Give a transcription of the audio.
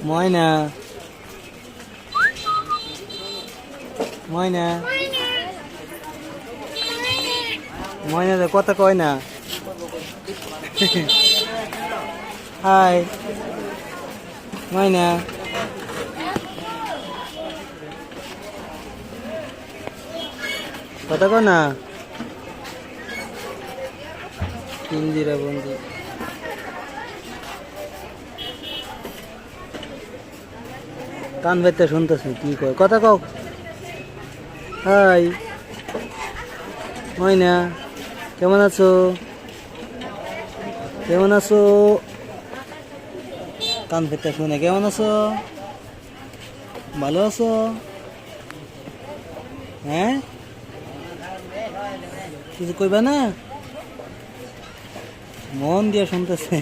ময়না ময়না ময়না তো কথা কয় না। হাই ময়না, কথা কয় না। ইন্দিরা বন্ধু কান বেতে শুনতেছে কি কয়, কথা কও। হাই ময়না, কেমন আছো? কেমন আছো? কান পেতে শুনে কেমন আছো? ভালো আছো? হ্যাঁ, কিছু কইবা না? মন দিয়ে শুনতেছে।